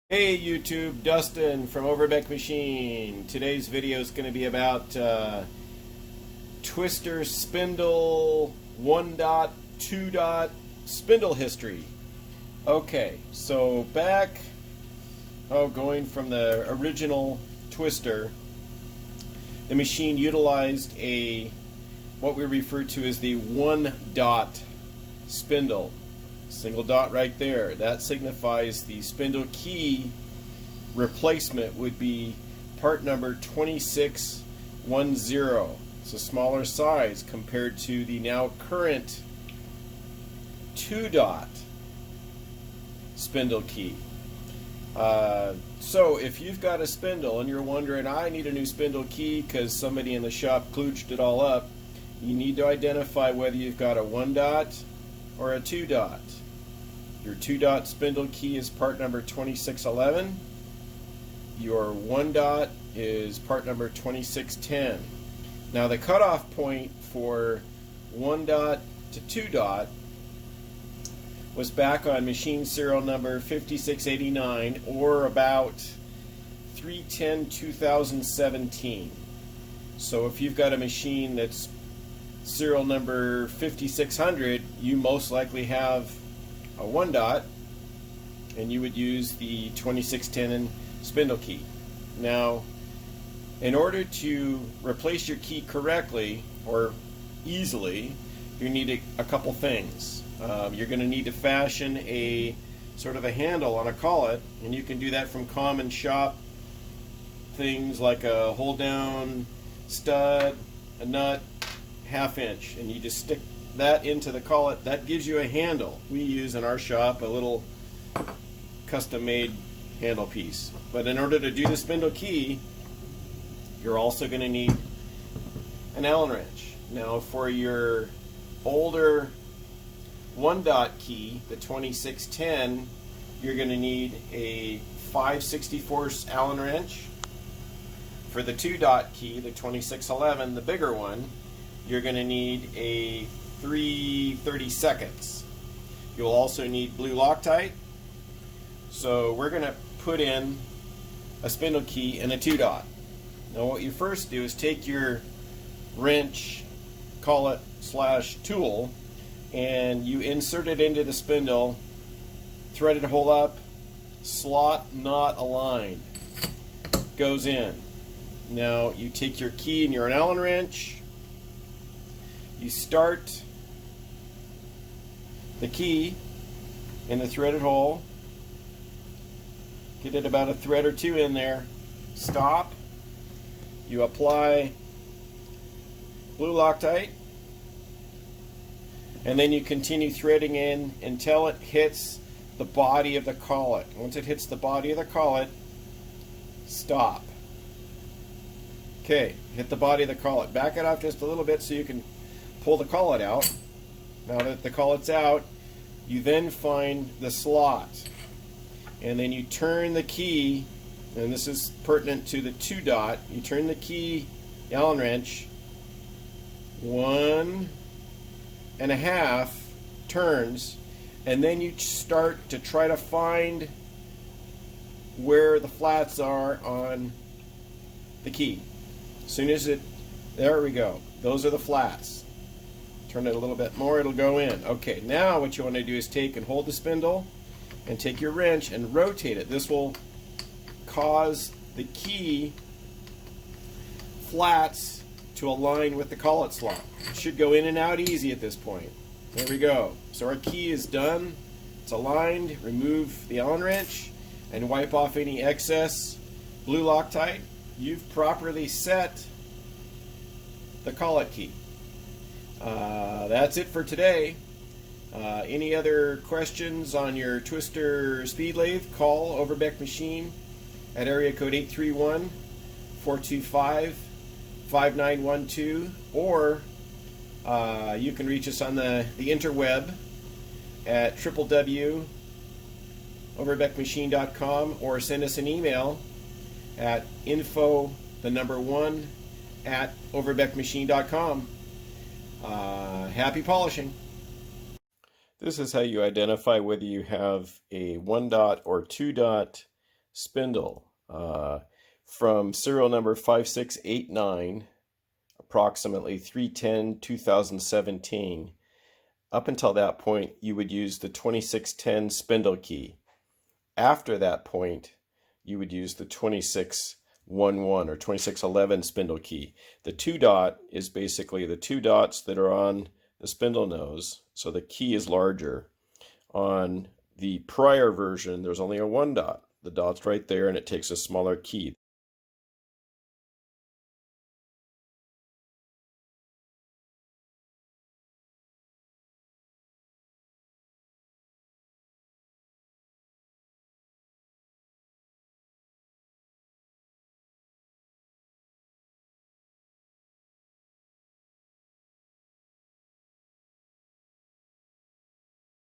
Hey YouTube, Dustin from Overbeck Machine. Today's video is going to be about Twister spindle 1 dot, 2 dot spindle history. Okay, so going from the original Twister, the machine utilized what we refer to as the 1 dot spindle. Single dot right there. That signifies the spindle key replacement would be part number 2610. It's a smaller size compared to the now current 2 dot spindle key. So if you've got a spindle and you're wondering, I need a new spindle key because somebody in the shop klooched it all up, you need to identify whether you've got a 1 dot or a 2 dot. Your 2 dot spindle key is part number 2611. Your 1 dot is part number 2610. Now the cutoff point for 1 dot to 2 dot was back on machine serial number 5689, or about 3/10/2017. So if you've got a machine that's serial number 5600, you most likely have a 1 dot, and you would use the 2610 spindle key. Now, in order to replace your key correctly or easily, you need a couple things. You're going to need to fashion a sort of a handle on a collet, and you can do that from common shop things like a hold down stud, a nut, 1/2 inch, and you just stick that into the collet. That gives you a handle. We use in our shop a little custom made handle piece. But in order to do the spindle key, you're also going to need an Allen wrench. Now for your older 1 dot key, the 2610, you're going to need a 5/64 Allen wrench. For the 2 dot key, the 2611, the bigger one, you're going to need a 3/32. You'll also need blue Loctite. So we're going to put in a spindle key and a 2 dot. Now what you first do is take your wrench, collet / tool, and you insert it into the spindle, threaded hole up, slot not aligned, goes in. Now you take your key and your Allen wrench, you start the key in the threaded hole, get it about a thread or two in there, stop, you apply blue Loctite, and then you continue threading in until it hits the body of the collet. Once it hits the body of the collet, stop. Okay, hit the body of the collet. Back it off just a little bit so you can pull the collet out. Now that the collet's out, you then find the slot, and then you turn the key, and this is pertinent to the 2 dot, you turn the key, the Allen wrench, 1.5 turns, and then you start to try to find where the flats are on the key. As soon as there we go, those are the flats. Turn it a little bit more, it'll go in. Okay, now what you want to do is take and hold the spindle and take your wrench and rotate it. This will cause the key flats to align with the collet slot. It should go in and out easy at this point. There we go. So our key is done. It's aligned. Remove the Allen wrench and wipe off any excess blue Loctite. You've properly set the collet key. That's it for today. Any other questions on your Twister Speed Lathe, call Overbeck Machine at area code 831-425-5912, or you can reach us on the interweb at www.overbeckmachine.com, or send us an email at info1@overbeckmachine.com. Happy polishing. This is how you identify whether you have a 1 dot or 2 dot spindle from serial number 5689, approximately 310-2017. Up until that point, you would use the 2610 spindle key. After that point, you would use the 2611 or 2611 spindle key. The 2 dot is basically the 2 dots that are on the spindle nose, so the key is larger. On the prior version, there's only a 1 dot. The dot's right there and it takes a smaller key.